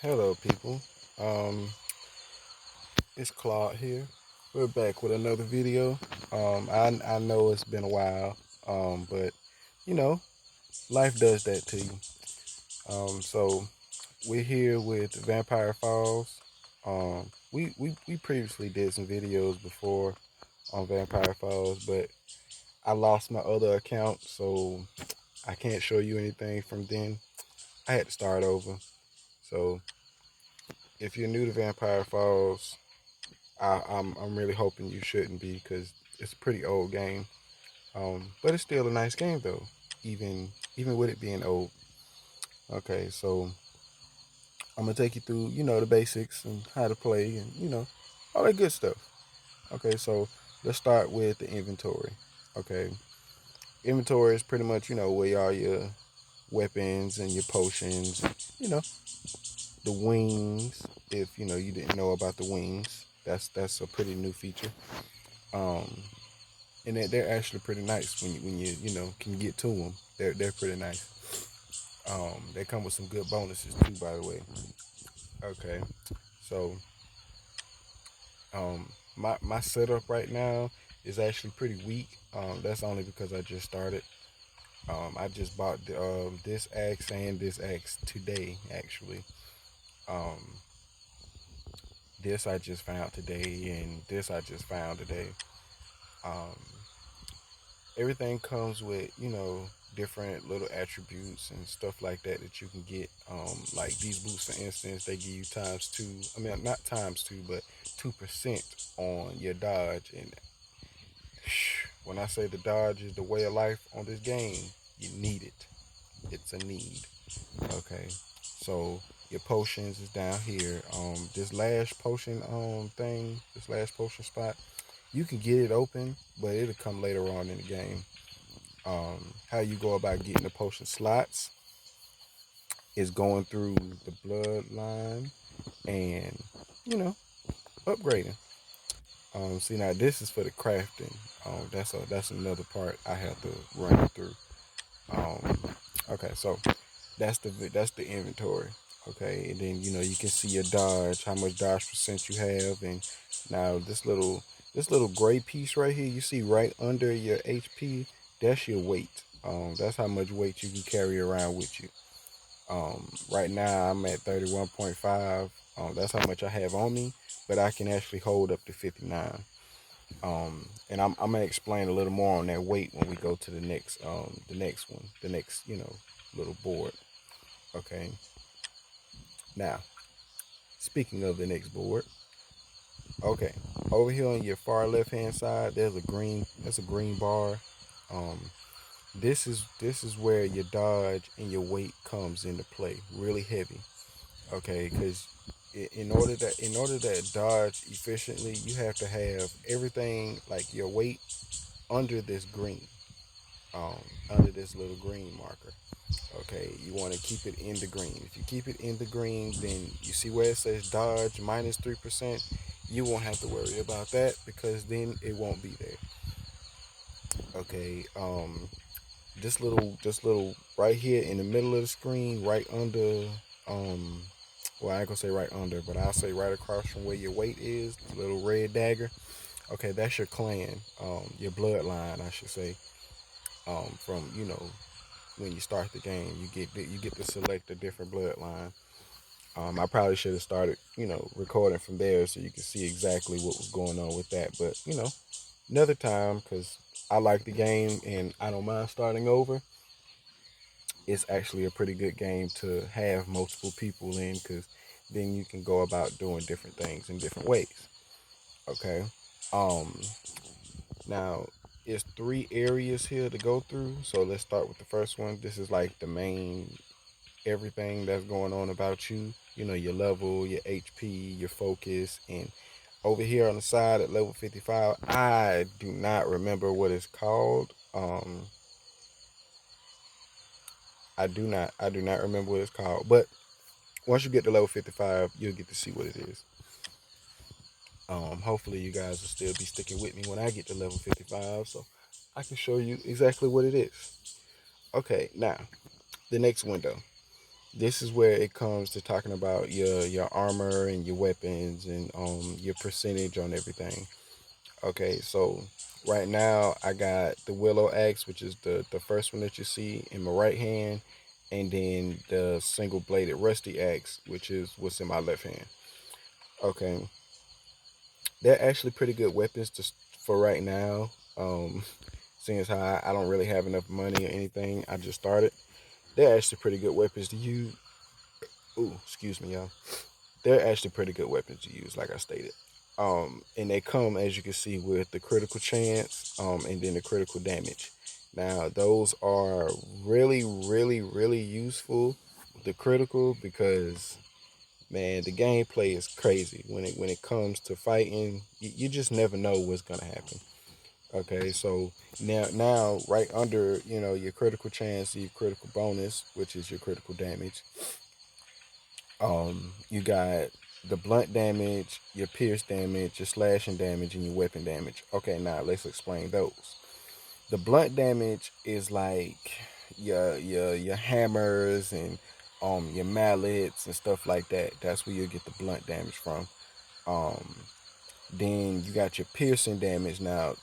Hello, people. Um, it's Claude here. We're back with another video. I know it's been a while, but you know, life does that to you. So we're here with Vampire Falls. We previously did some videos before on Vampire Falls, but I lost my other account, so I can't show you anything from then. I had to start over. So if you're new to Vampire Falls, I'm really hoping you shouldn't be because it's a pretty old game. But it's still a nice game though, even with it being old. Okay, so I'm gonna take you through the basics and how to play and all that good stuff. Okay, so let's start with the inventory. Okay, inventory is pretty much where all your weapons and your potions, you know the wings. If you didn't know about the wings, that's a pretty new feature. Um, and they're actually pretty nice when you can get to them. They're pretty nice. They come with some good bonuses too, by the way. Okay, so my setup right now is actually pretty weak. That's only because I just started. I just bought this axe and this axe today, actually. Um, this I just found today, and this I just found today. Um, Everything comes with different little attributes and stuff like that that you can get. Like these boots, for instance, they give you times two. I mean, not times two, but 2% on your dodge. And when I say the dodge is the way of life on this game, you need it. It's a need. Okay, so your potions is down here. This last potion thing, this last potion spot, you can get it open, but it'll come later on in the game. How you go about getting the potion slots is going through the bloodline and you know upgrading. See, now this is for the crafting. That's another part I have to run through. Um, okay, so that's the inventory. Okay, and then you can see your dodge, how much dodge percent you have, and now this little gray piece right here, you see right under your HP, that's your weight. That's how much weight you can carry around with you. Right now I'm at 31.5. That's how much I have on me, but I can actually hold up to 59. And I'm gonna explain a little more on that weight when we go to the next one, the next little board. Okay. Now, speaking of the next board, okay, over here on your far left hand side, that's a green bar. Um, this is where your dodge and your weight comes into play, really heavy. Okay, because in order to dodge efficiently, you have to have everything like your weight under this green, um, under this little green marker. Okay, you want to keep it in the green. If you keep it in the green, then you see where it says dodge minus 3%. You won't have to worry about that because then it won't be there. Okay, this little right here in the middle of the screen, right under, um, well, I ain't gonna say right under, but I'll say right across from where your weight is, the little red dagger. Okay, that's your clan, your bloodline, I should say. From when you start the game, you get to select a different bloodline. I probably should have started, recording from there so you can see exactly what was going on with that. But another time, because I like the game and I don't mind starting over. It's actually a pretty good game to have multiple people in, because then you can go about doing different things in different ways. Okay. Um. Now it's three areas here to go through. So let's start with the first one. This is like the main everything that's going on about you. Your level, your HP, your focus, and over here on the side at level 55, I do not remember what it's called. I do not remember what it's called. But once you get to level 55, you'll get to see what it is. Hopefully you guys will still be sticking with me when I get to level 55, so I can show you exactly what it is. Okay, now the next window. this is where it comes to talking about your armor and your weapons and your percentage on everything. Okay, so right now I got the Willow Axe, which is the first one that you see in my right hand, and then the single bladed Rusty Axe, which is what's in my left hand. Okay, they're actually pretty good weapons for right now. Seeing as how I don't really have enough money or anything, I just started. They're actually pretty good weapons to use. Ooh, excuse me, y'all. They're actually pretty good weapons to use, like I stated. And they come, as you can see, with the critical chance, and then the critical damage. Now, those are really, really, really useful. The critical, because man, the gameplay is crazy when it comes to fighting. You just never know what's gonna happen. Okay, so now right under your critical chance, your critical bonus, which is your critical damage. You got the blunt damage, your pierce damage, your slashing damage, and your weapon damage. Okay, now let's explain those. The blunt damage is like your hammers and your mallets and stuff like that. That's where you get the blunt damage from. Um, then you got your piercing damage. Now,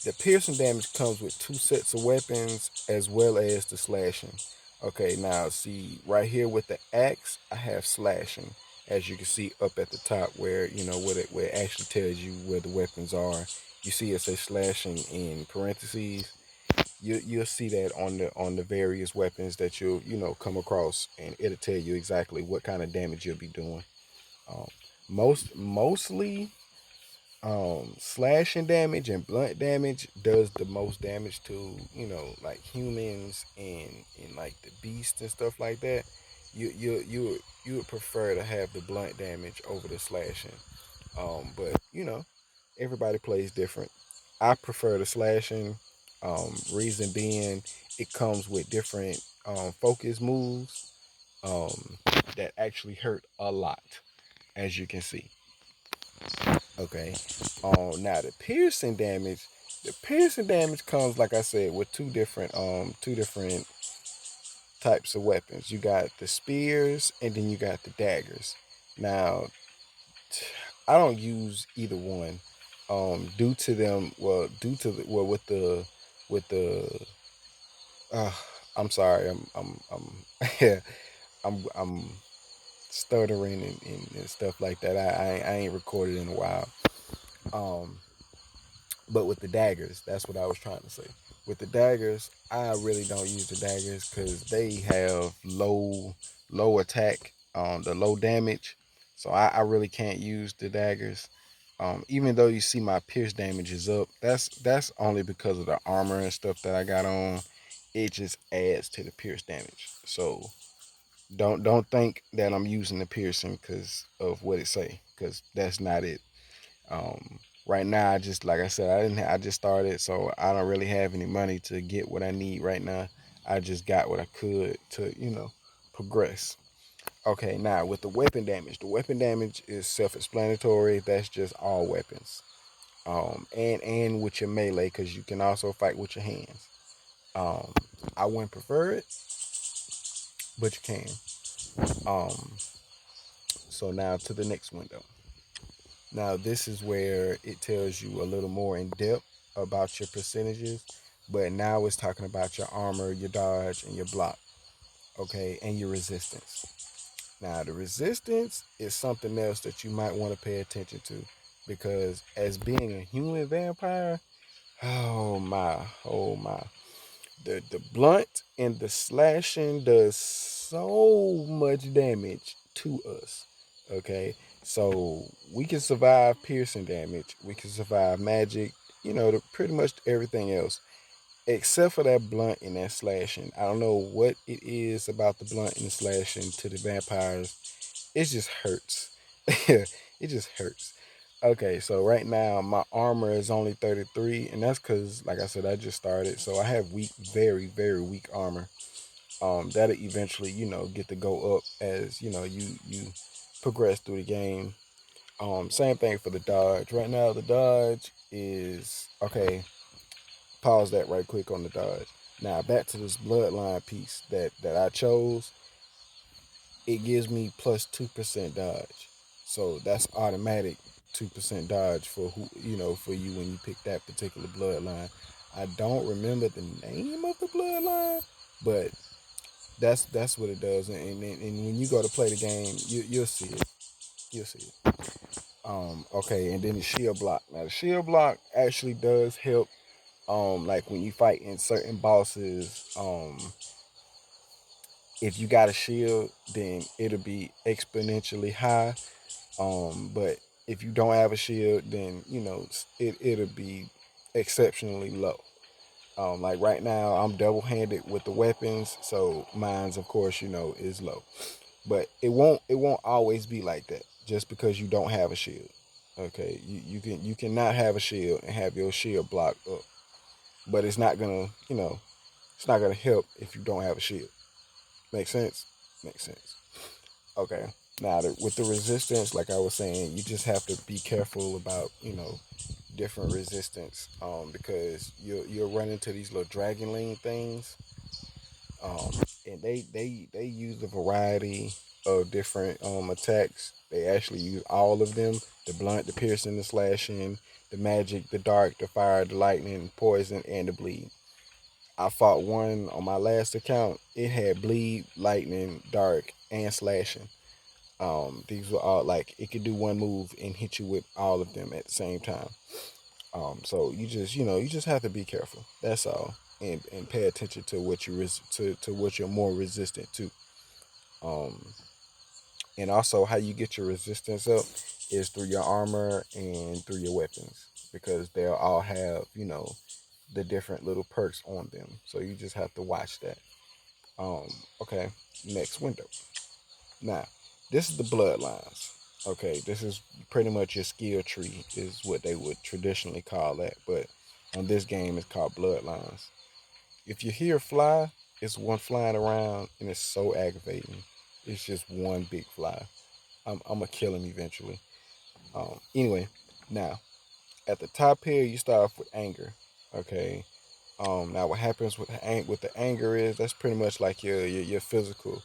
the piercing damage comes with two sets of weapons as well as the slashing. Okay, now see right here with the axe, I have slashing. As you can see up at the top, where where it actually tells you where the weapons are. You see it says slashing in parentheses. You'll see that on the various weapons that you'll come across, and it'll tell you exactly what kind of damage you'll be doing. Um, mostly slashing damage and blunt damage does the most damage to like humans and like the beasts and stuff like that. You would prefer to have the blunt damage over the slashing. But everybody plays different. I prefer the slashing. Reason being, it comes with different focus moves that actually hurt a lot, as you can see. Okay. Now the piercing damage, comes, like I said, with two different types of weapons. You got the spears and then you got the daggers. Now I don't use either one. Due to them, well, due to the, well with the uh, I'm sorry, yeah, I'm stuttering and stuff like that. I ain't recorded in a while. Um, But with the daggers, that's what I was trying to say. With the daggers, I really don't use the daggers because they have low attack, the low damage. So I really can't use the daggers. Even though you see my pierce damage is up, that's only because of the armor and stuff that I got on. It just adds to the pierce damage. So don't think that I'm using the piercing because of what it say, because that's not it. Right now, I just like I said, I just started, so I don't really have any money to get what I need right now. I just got what I could to progress. Okay, now with the weapon damage is self-explanatory. That's just all weapons. And with your melee, because you can also fight with your hands. Um, I wouldn't prefer it, but you can. Um, so now to the next window. Now, this is where it tells you a little more in depth about your percentages, but now it's talking about your armor, your dodge, and your block, okay, and your resistance. Now, the resistance is something else that you might want to pay attention to because as being a human vampire, oh my, the blunt and the slashing does so much damage to us. Okay, so we can survive piercing damage, we can survive magic, pretty much everything else except for that blunt and that slashing. I don't know what it is about the blunt and the slashing to the vampires. It just hurts. It just hurts. Okay, so right now my armor is only 33, and that's because, like I said, I just started, so I have weak, very, very weak armor. That'll eventually, get to go up as you progress through the game. Same thing for the dodge. Right now, the dodge is okay. Pause that right quick on the dodge. Now back to this bloodline piece that I chose. it gives me plus 2% dodge. So that's automatic 2% dodge for who for you when you pick that particular bloodline. I don't remember the name of the bloodline, but that's what it does. And when you go to play the game, you'll see it. You'll see it. Okay, and then the shield block. Now the shield block actually does help. Like when you fight in certain bosses, if you got a shield, then it'll be exponentially high. But if you don't have a shield, then it'll be exceptionally low. Like right now, I'm double-handed with the weapons, so mine's of course is low. But it won't always be like that just because you don't have a shield. Okay, you cannot have a shield and have your shield blocked up, but it's not gonna help if you don't have a shield. Make sense? Makes sense. Okay. Now, with the resistance, like I was saying, you just have to be careful about different resistance, because you'll run into these little dragon things, um, and they use a variety of different attacks. They actually use all of them: the blunt, the piercing, the slashing, the magic, the dark, the fire, the lightning, poison, and the bleed. I fought one on my last account. It had bleed, lightning, dark, and slashing. These were all like it could do one move and hit you with all of them at the same time. So you just have to be careful. That's all, and pay attention to what to what you're more resistant to. Um, and also how you get your resistance up is through your armor and through your weapons, because they'll all have the different little perks on them. So you just have to watch that. Um, okay, next window. Now, this is the bloodlines. Okay, this is pretty much your skill tree, is what they would traditionally call that. But on this game, it's called bloodlines. If you hear fly, it's one flying around, and it's so aggravating. It's just one big fly. I'm gonna kill him eventually. Anyway, now at the top here, you start off with anger. Okay. Now what happens with the anger is that's pretty much like your physical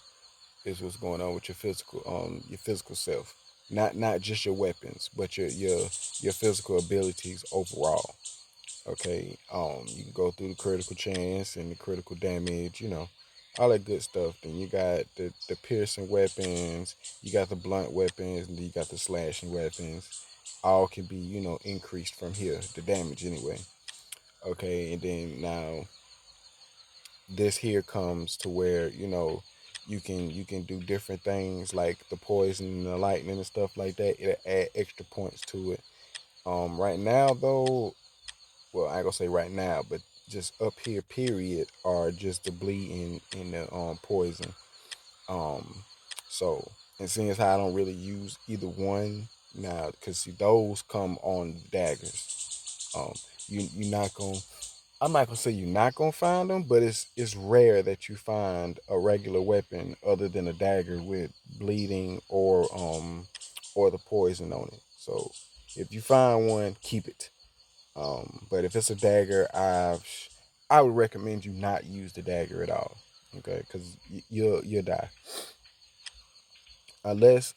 is what's going on with your physical self. Not just your weapons, but your physical abilities overall. Okay. You can go through the critical chance and the critical damage, all that good stuff. Then you got the piercing weapons, you got the blunt weapons, and then you got the slashing weapons. All can be, increased from here, the damage anyway. Okay, and then now this here comes to where you can do different things like the poison and the lightning and stuff like that. It'll add extra points to it. Right now though, well, I ain't gonna say right now, but just up here, period, are just the bleeding and the poison. Um, so and seeing as how I don't really use either one now, because see those come on daggers. You're not gonna. I'm not gonna say you're not gonna find them, but it's rare that you find a regular weapon other than a dagger with bleeding or the poison on it. So if you find one, keep it. But if it's a dagger, I would recommend you not use the dagger at all. Okay, because you'll die unless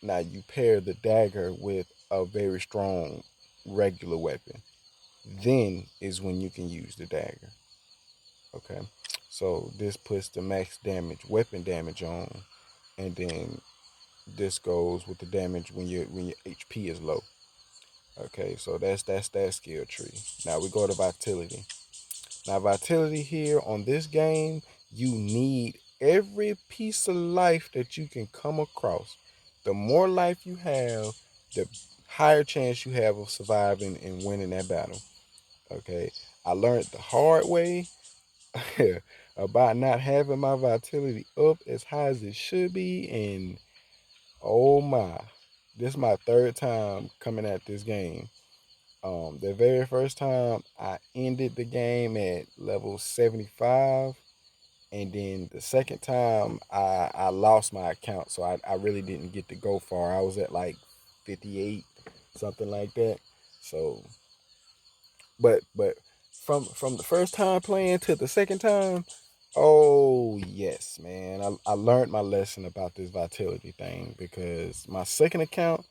now you pair the dagger with a very strong regular weapon. Then is when you can use the dagger. Okay, so this puts the max damage, weapon damage on, and then this goes with the damage when your HP is low. Okay, so that's that skill tree. Now we go to vitality. Now vitality here on this game, you need every piece of life that you can come across. The more life you have, the higher chance you have of surviving and winning that battle. Okay, I learned the hard way about not having my vitality up as high as it should be. And oh my, this is my third time coming at this game. The very first time I ended the game at level 75. And then the second time I lost my account. So I really didn't get to go far. I was at like 58, something like that. So but from the first time playing to the second time, Oh yes, man. I learned my lesson about this vitality thing because my second account,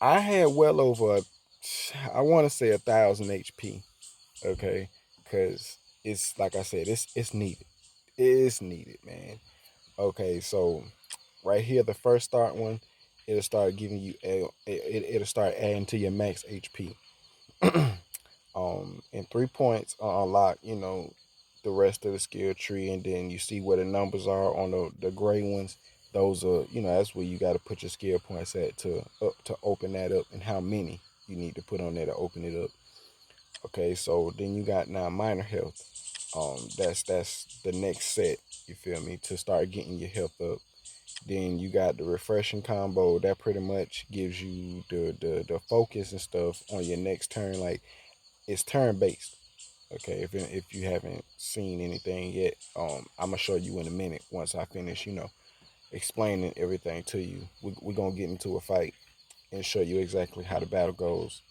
I had well over, I want to say 1,000 HP. Okay, because it's like I said, it's needed. It's needed, man. Okay, so right here, the first start one, it'll start giving you it'll start adding to your max HP. And 3 points unlock, the rest of the skill tree, and then you see where the numbers are on the gray ones. Those are, that's where you got to put your skill points at to open that up, and how many you need to put on there to open it up. Okay, so then you got now minor health. That's the next set. You feel me? To start getting your health up. Then you got the refreshing combo that pretty much gives you the focus and stuff on your next turn. Like, it's turn based. Okay, if you haven't seen anything yet, I'm gonna show you in a minute once I finish, explaining everything to you. We're gonna get into a fight and show you exactly how the battle goes.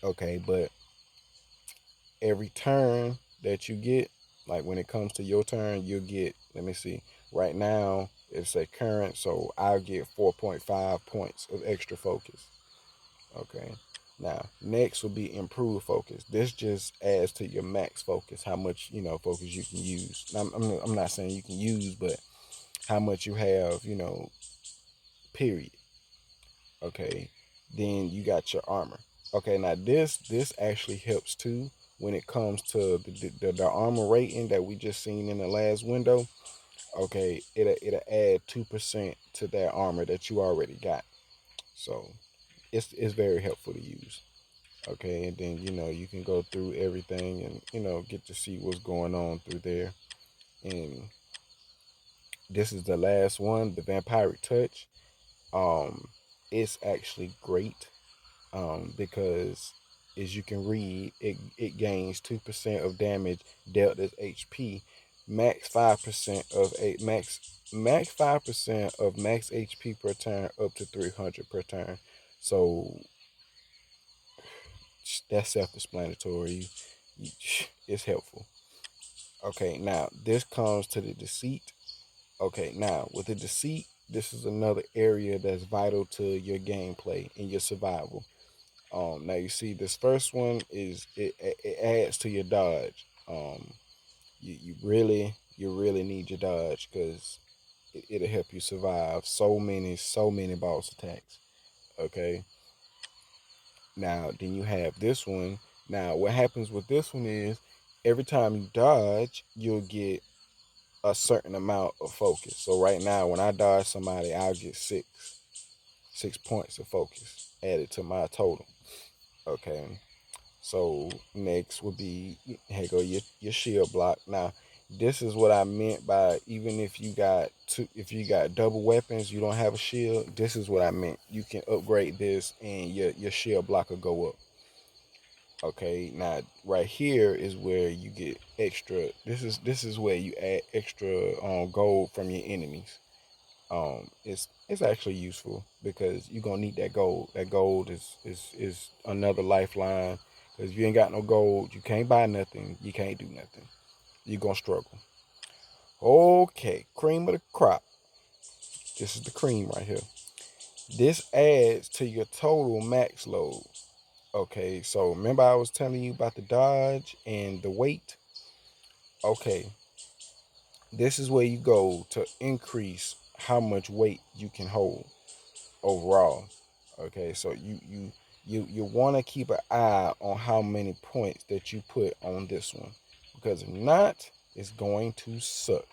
Okay, but every turn that you get, like when it comes to your turn, you'll get, let me see, right now it's a current, so I'll get 4.5 points of extra focus. Okay. Now, next will be improved focus. This just adds to your max focus, how much, focus you can use. Now, I'm not saying you can use, but how much you have, period. Okay. Then you got your armor. Okay, now this actually helps too when it comes to the armor rating that we just seen in the last window. Okay, it'll add 2% to that armor that you already got. So it's very helpful to use. Okay, and then you can go through everything and get to see what's going on through there. And this is the last one, the Vampiric Touch. Um, it's actually great. Because as you can read, it gains 2% of damage dealt as HP, max 5% of a max 5% of max HP per turn, up to 300 per turn. So that's self-explanatory. It's helpful. Okay, now this comes to the deceit. Okay, now with the deceit, this is another area that's vital to your gameplay and your survival. Now you see this first one is it adds to your dodge. You really need your dodge because it'll help you survive so many boss attacks. Okay. Now then you have this one. Now what happens with this one is every time you dodge, you'll get a certain amount of focus. So right now, when I dodge somebody, I'll get six points of focus added to my total. Okay. So next would be, here go your shield block. Now, this is what I meant by, even if you got double weapons, you don't have a shield. This is what I meant. You can upgrade this, and your shield block will go up. Okay, now right here is where you get extra. This is where you add extra gold from your enemies. It's actually useful because you're gonna need that gold. That gold is another lifeline. Because if you ain't got no gold, you can't buy nothing. You can't do nothing. You're gonna struggle. Okay, cream of the crop. This is the cream right here. This adds to your total max load. Okay, so remember I was telling you about the dodge and the weight? Okay, this is where you go to increase how much weight you can hold overall. Okay, so you want to keep an eye on how many points that you put on this one, because if not, it's going to suck.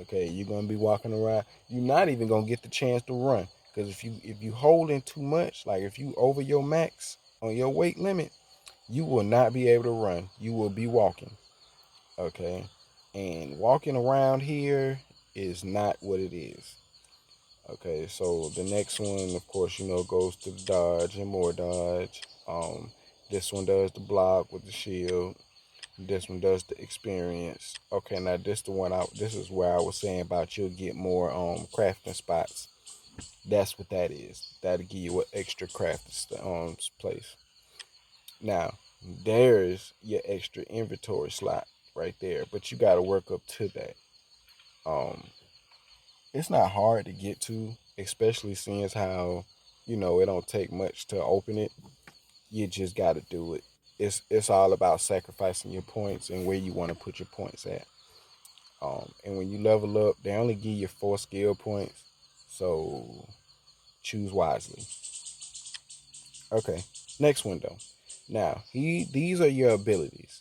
Okay, you're gonna be walking around. You're not even gonna get the chance to run, because if you hold in too much, like if you over your max on your weight limit, you will not be able to run. You will be walking. Okay, and walking around here is not what it is. Okay, so the next one, of course, goes to the dodge and more dodge. This one does the block with the shield. This one does the experience. Okay, now this is where I was saying about you'll get more crafting spots. That's what that is. That'll give you an extra crafting place. Now, there's your extra inventory slot right there. But you got to work up to that. Um, it's not hard to get to, especially seeing as how it don't take much to open it. You just got to do it. It's all about sacrificing your points and where you want to put your points at. And when you level up, they only give you 4 skill points, so choose wisely. Okay, next window. Now, these are your abilities.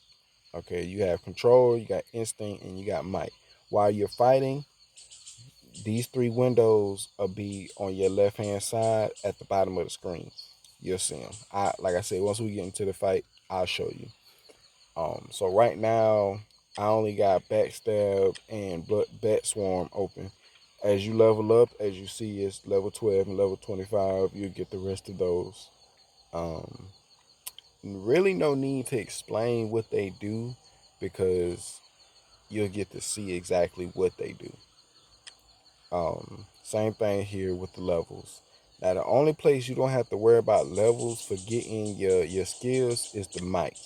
Okay, you have control, you got instinct, and you got might. While you're fighting, these 3 windows will be on your left hand side at the bottom of the screen. You'll see them. Like I said, once we get into the fight, I'll show you. So right now, I only got backstab and bat swarm open. As you level up, as you see, it's level 12 and level 25. You'll get the rest of those. Um, really, no need to explain what they do because you'll get to see exactly what they do. Same thing here with the levels. Now, the only place you don't have to worry about levels for getting your skills is the might.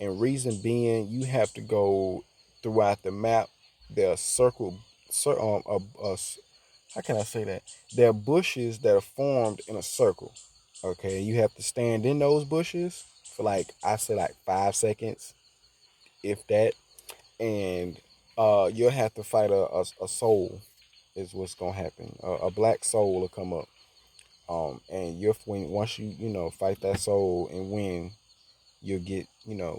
And reason being, you have to go throughout the map. There are how can I say that? There are bushes that are formed in a circle. Okay, you have to stand in those bushes for like I say like 5 seconds, if that, and you'll have to fight a soul. Is what's gonna happen. A black soul will come up. And once you fight that soul and win, you'll get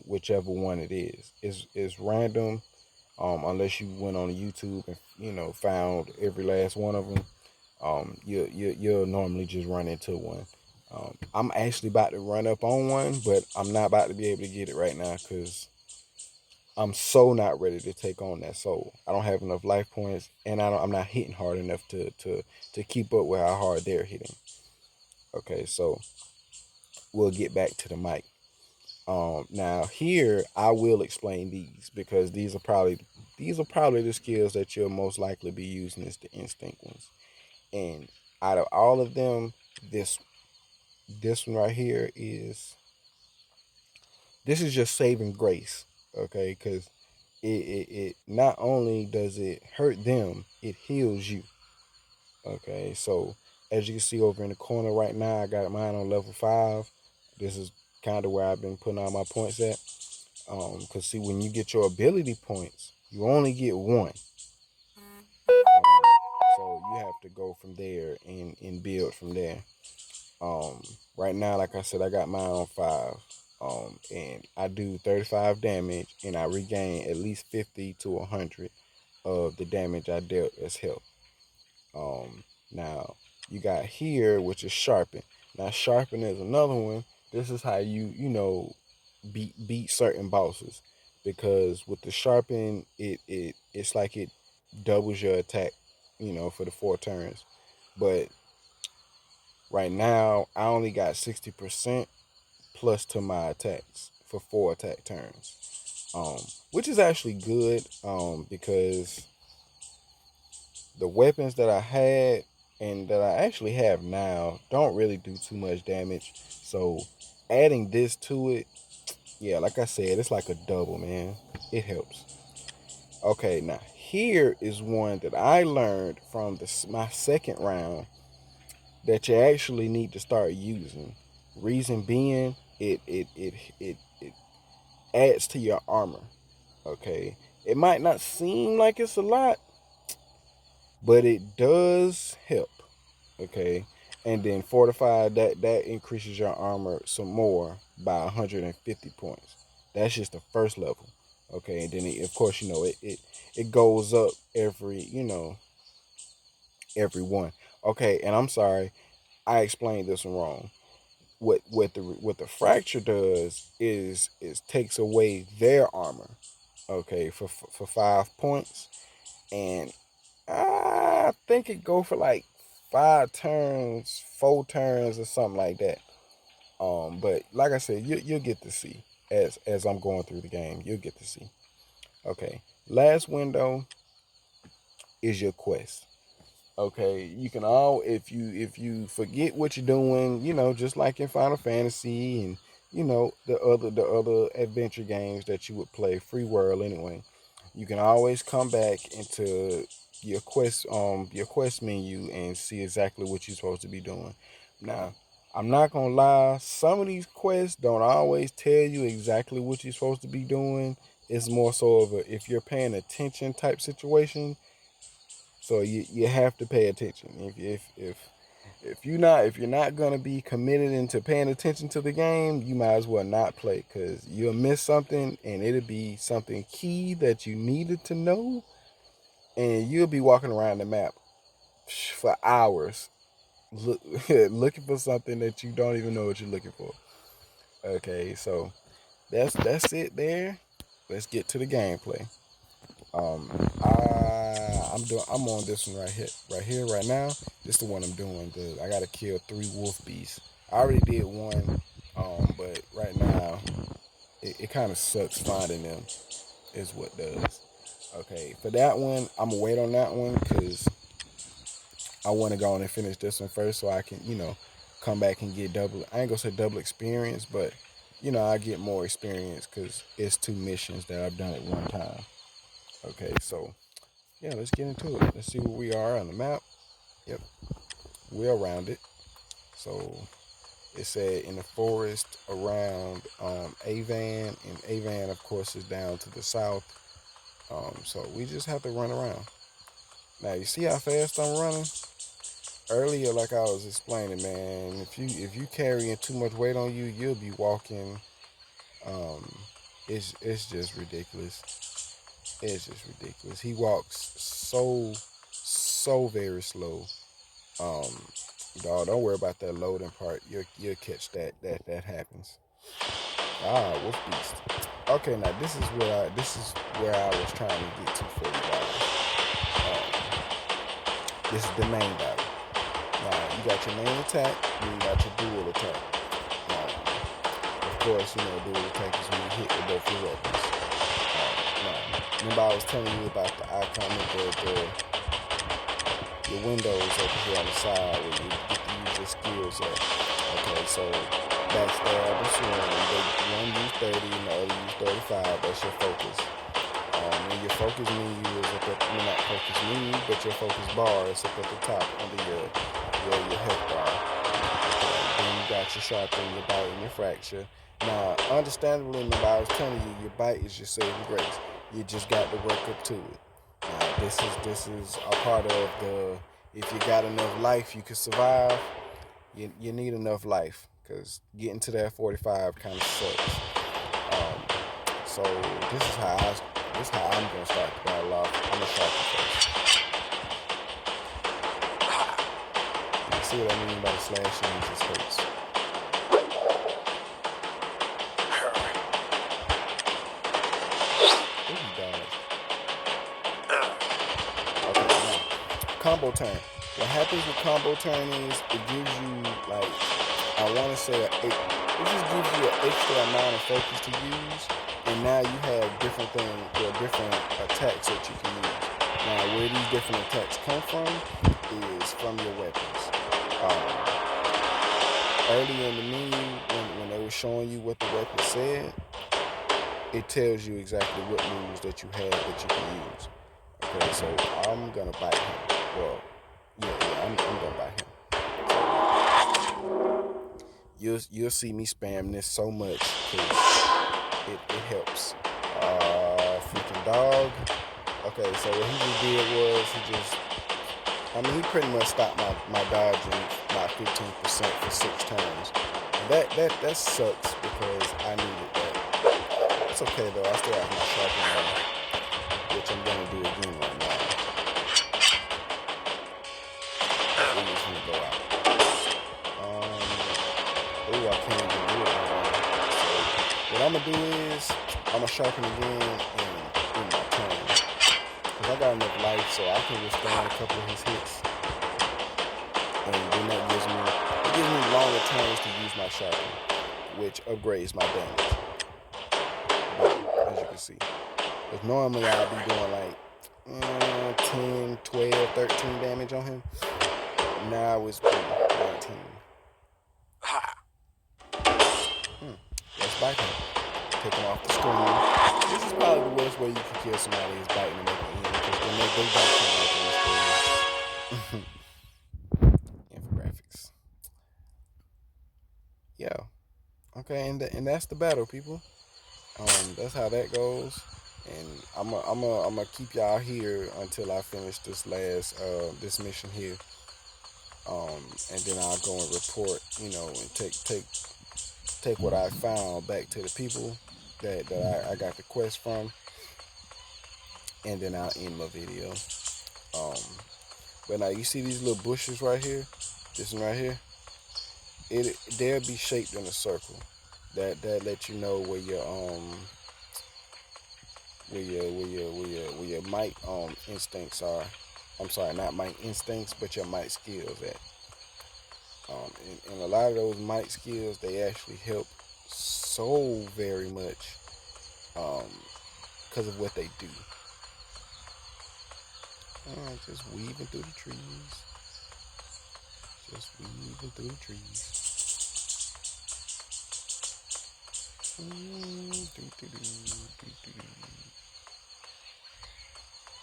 whichever one it is. It's random, unless you went on YouTube and found every last one of them. You'll normally just run into one. I'm actually about to run up on one, but I'm not about to be able to get it right now because I'm so not ready to take on that soul. I don't have enough life points, and I'm not hitting hard enough to keep up with how hard they're hitting. Okay, so we'll get back to the mic. Now here I will explain these because these are probably the skills that you'll most likely be using as the instinct ones. And out of all of them, this this one right here is just saving grace. Okay, because it not only does it hurt them, it heals you. Okay, so as you can see over in the corner right now, I got mine on level 5. This is kind of where I've been putting all my points at. Because see, when you get your ability points, you only get one. So you have to go from there and build from there. Um, right now, like I said, I got mine on 5. And I do 35 damage, and I regain at least 50 to 100 of the damage I dealt as health. Now you got here, which is sharpen. Now sharpen is another one. This is how you beat certain bosses because with the sharpen, it's like it doubles your attack, for the 4 turns. But right now, I only got 60% plus to my attacks for 4 attack turns, which is actually good because the weapons that I had and that I actually have now don't really do too much damage. So adding this to it, yeah, like I said, it's like a double, man. It helps. Okay, now here is one that I learned from my second round that you actually need to start using. Reason being, it adds to your armor. Okay, it might not seem like it's a lot, but it does help. Okay, and then fortified that increases your armor some more by 150 points. That's just the first level. Okay, and then of course it goes up every one. Okay, and I'm sorry, I explained this one wrong. What the fracture does is takes away their armor. Okay, for 5 points, and I think it go for like 5 turns, 4 turns, or something like that. But like I said, you'll get to see as I'm going through the game. You'll get to see. Okay, last window is your quest. Okay, you can all if you forget what you're doing, just like in Final Fantasy and the other adventure games that you would play, free world anyway. You can always come back into your quest menu and see exactly what you're supposed to be doing. Now, I'm not gonna lie, some of these quests don't always tell you exactly what you're supposed to be doing. It's more so of a if you're paying attention type situation. So you have to pay attention. If you're not gonna be committed into paying attention to the game, you might as well not play because you'll miss something and it'll be something key that you needed to know, and you'll be walking around the map for hours looking for something that you don't even know what you're looking for. Okay, so that's it there. Let's get to the gameplay. Um, I'm on this one right here, right now. This is the one I'm doing. I gotta kill 3 wolf beasts. I already did one, but right now it kind of sucks finding them. Is what does. Okay, for that one, I'm gonna wait on that one because I want to go on and finish this one first, so I can come back and get double. I ain't gonna say double experience, but I get more experience because it's 2 missions that I've done at one time. Okay, so yeah, let's get into it. Let's see where we are on the map. Yep, we're around it. So it said in the forest around Avan, and Avan, of course, is down to the south. So we just have to run around. Now you see how fast I'm running. Earlier, like I was explaining, man, if you carrying too much weight on you, you'll be walking. Um, it's just ridiculous. It's just ridiculous. He walks so very slow. Um, Dog, don't worry about that loading part. You'll catch that happens. Ah, wolf beast. Okay, now this is where I was trying to get to for you guys. This is the main battle. Now you got your main attack, and you got your dual attack. Of course, dual attack is when you hit with both your weapons. Now, remember I was telling you about the icon of the windows over here on the side where you get to use your skills at. Okay, so backstab and swing. One use 30 and the other use 35. That's your focus. And your focus menu is up at not focus menu, but your focus bar is up at the top under your health bar. Okay, then you got your sharpen, your bite, and your fracture. Now, understandably, remember I was telling you, your bite is your saving grace. You just got to work up to it. Now, this is a part of the. If you got enough life, you can survive. You need enough life because getting to that 45 kind of sucks. Um, so this is how I'm gonna start the battle off. I'm gonna start you first. You see what I mean by the slashing? It just hurts. Ooh, he dodged. Okay, now combo turn. What happens with combo turn is it gives you like I want to say it just gives you an extra amount of focus to use, and now you have different things, different attacks that you can use. Now, where these different attacks come from is from your weapons. Um, Earlier in the menu, when they were showing you what the weapon said, it tells you exactly what moves that you have that you can use. Okay, so I'm gonna bite him. Well, yeah, I'm gonna bite him. You'll see me spam this so much because it helps. Freaking dog. Okay, so what he just did was he pretty much stopped my dodging by 15% for 6 turns. And that sucks because I needed that. It's okay though. I still have my sharpening, which I'm gonna do again right now. We're just gonna go out. Oh, I can't even do it right now. So what I'm gonna do is I'm gonna sharpen again in my turn. Cause I got enough life so I can withstand a couple of his hits, and then that gives me longer turns to use my sharpen, which upgrades my damage. As you can see, because normally I'll be doing like 10, 12, 13 damage on him. Now it's 19. just bite him. Take him off the screen. This is probably the worst way you can kill somebody is biting them at the end, because then they don't come back on the screen. Infographics. Yeah. Okay, and that's the battle, people. That's how that goes. And I'm gonna keep y'all here until I finish this last this mission here. And then I'll go and report, and take what I found back to the people that I got the quest from, and then I'll end my video. Um, but now you see these little bushes right here, this one right here, they'll be shaped in a circle. That let you know where your might instincts are. I'm sorry, not might instincts, but your might skills at. And a lot of those might skills, they actually help so very much because of what they do. Just weaving through the trees. Just weaving through the trees.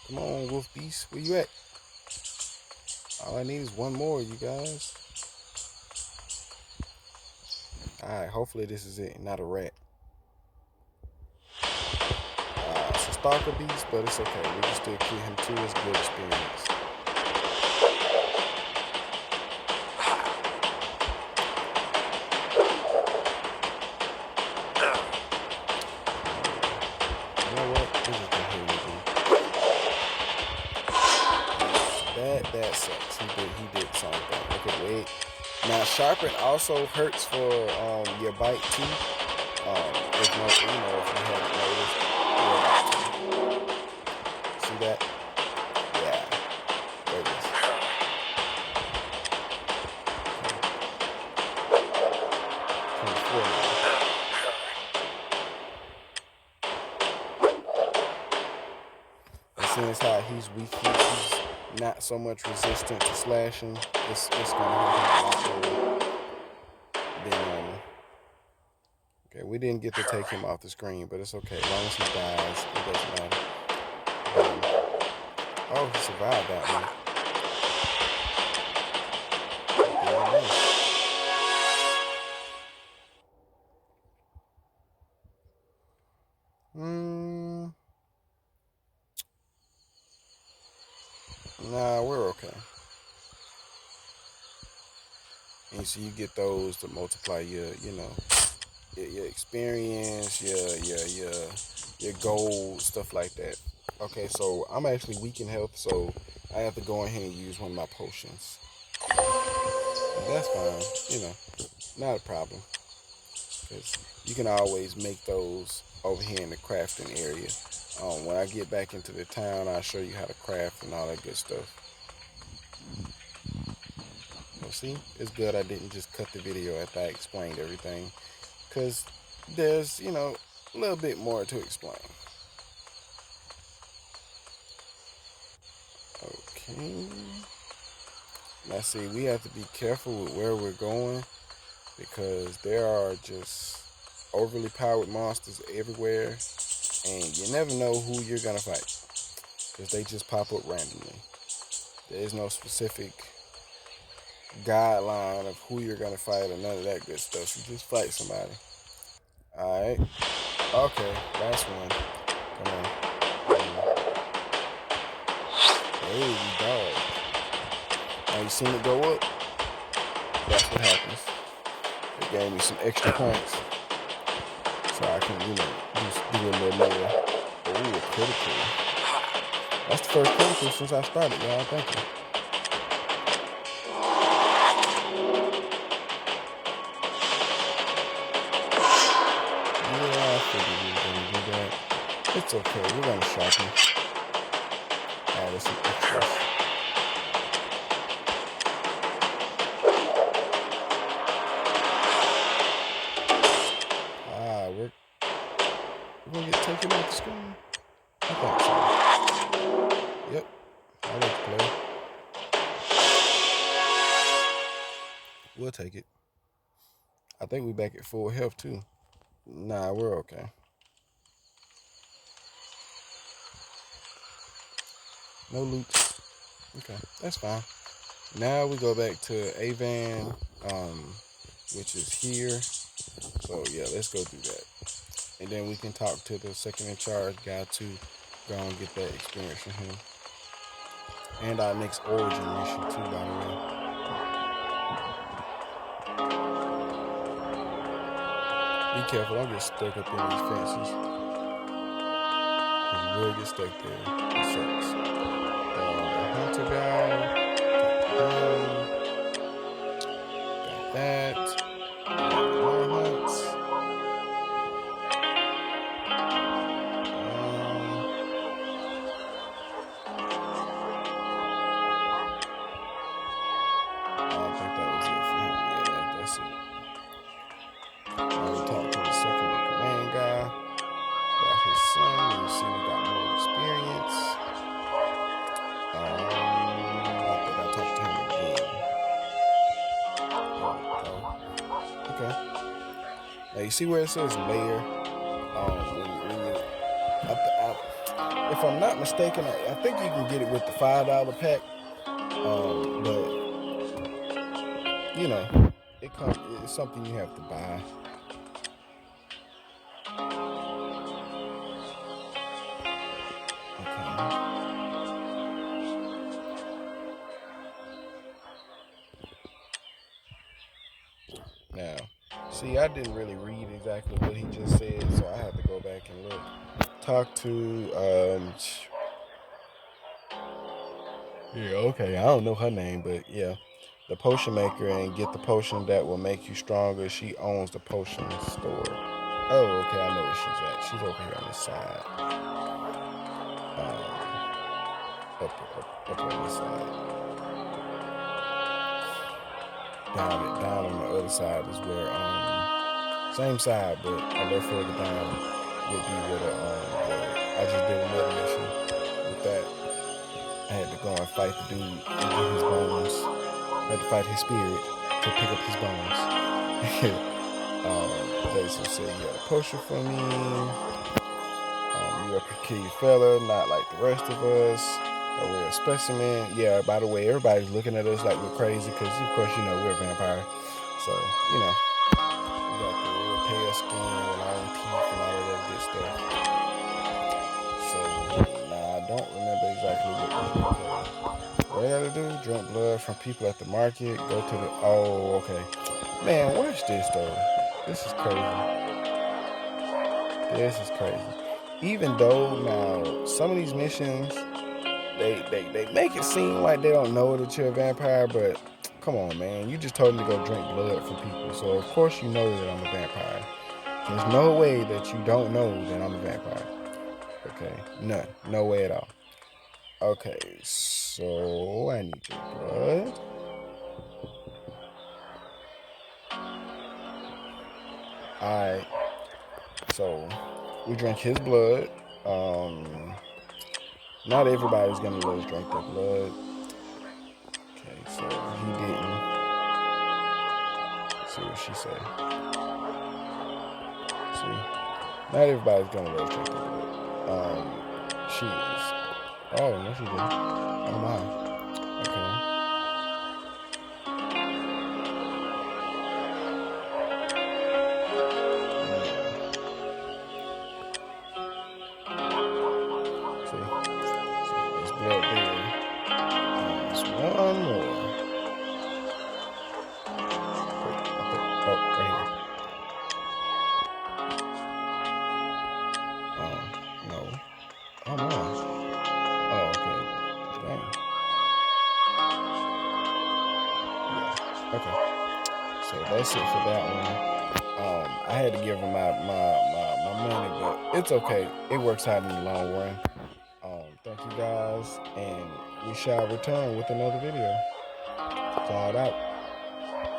Come on, Wolf Beast. Where you at? All I need is one more, you guys. Alright, hopefully this is it, not a rat. It's a stalker beast, but it's okay. We can still kill him too. It's good experience. You know what? This is gonna hit me. That sucks. He did something. Okay, wait. Now sharpen also hurts for your bite too. If you haven't noticed. See that? Yeah. There it is. And seeing as how he's weak, he's not so much resistant to slashing. It's gonna hurt him a lot more than normal. Okay, we didn't get to take him off the screen, but it's okay. As long as he dies, it doesn't matter. Oh, he survived that one. Nah, we're okay. And so you get those to multiply your experience, your goals, stuff like that. Okay, so I'm actually weak in health, so I have to go ahead and use one of my potions. And that's fine, not a problem. Because you can always make those over here in the crafting area. When I get back into the town, I'll show you how to craft and all that good stuff. Well, see, it's good I didn't just cut the video after I explained everything. Because there's, a little bit more to explain. Okay. Now see, we have to be careful with where we're going, because there are just overly powered monsters everywhere, and you never know who you're gonna fight, because they just pop up randomly. There is no specific guideline of who you're gonna fight or none of that good stuff. You just fight somebody. Alright. Okay, last one. Come on. Hey, dog. Now you seen it go up? That's what happens. It gave me some extra points, so I can, just do a little more. Oh, critical. That's the first critical since I started, y'all. Thank you. Yeah, I figured we were gonna do that. It's okay. We're gonna sharpen. Add some extras. We're gonna get taken off the screen. I thought so. Yep. I'll let you play. We'll take it. I think we're back at full health too. Nah, we're okay. No loops. Okay, that's fine. Now we go back to Avan, which is here. So yeah, let's go do that. And then we can talk to the second in charge guy to go and get that experience from him. And our next origin mission too, by the way. Be careful, don't get stuck up in these fences. Cause you will get stuck there. It sucks. The hunter guy, got that. More hunts. I don't think that was it for him. Yeah, that's it. Now we talk to the second in command guy about his son. You see, we got more experience. I think I talked to him again. Okay. Now you see where it says layer. If I'm not mistaken, I think you can get it with the $5 pack. But you know, it's something you have to buy. Now, see, I didn't really read exactly what he just said, so I had to go back and look. Talk to, yeah, okay, I don't know her name, but yeah, the potion maker, and get the potion that will make you stronger. She owns the potion store. Oh, okay, I know where she's at. She's over here on this side. Up on this side. Down on the other side is where same side, but a little further down would be where I just did another mission with that. I had to go and fight the dude and get his bones. I had to fight his spirit to pick up his bones. Jason said, "You got a potion for me. You're a peculiar fella, not like the rest of us. A rare specimen." Yeah, by the way, everybody's looking at us like we're crazy because, of course, you know, we're a vampire. So, you know, we got the real pale skin and long teeth and all of that good stuff. So, nah, I don't remember exactly what we did. What I gotta do? Drink blood from people at the market. Go to the. Oh, okay. Man, watch this though. This is crazy. This is crazy. Even though now some of these missions they make it seem like they don't know that you're a vampire, but come on, man. You just told me to go drink blood for people, so of course you know that I'm a vampire. There's no way that you don't know that I'm a vampire. Okay, none, no way at all. Okay, so I need your blood. Alright, so we drink his blood. Not everybody's gonna let us drink their blood. Okay, so he didn't. Let's see what she said. See, not everybody's gonna let us drink their blood. She is. Oh no, she didn't. Oh my. Okay. See, so there's blood there. There's one more. Oh, right here. No. Oh no. Oh, okay. Dang. Yeah. Okay. So that's it for that one. I had to give him my money, but it's okay. It works out in the long run. Thank you guys, and we shall return with another video. Clawed out.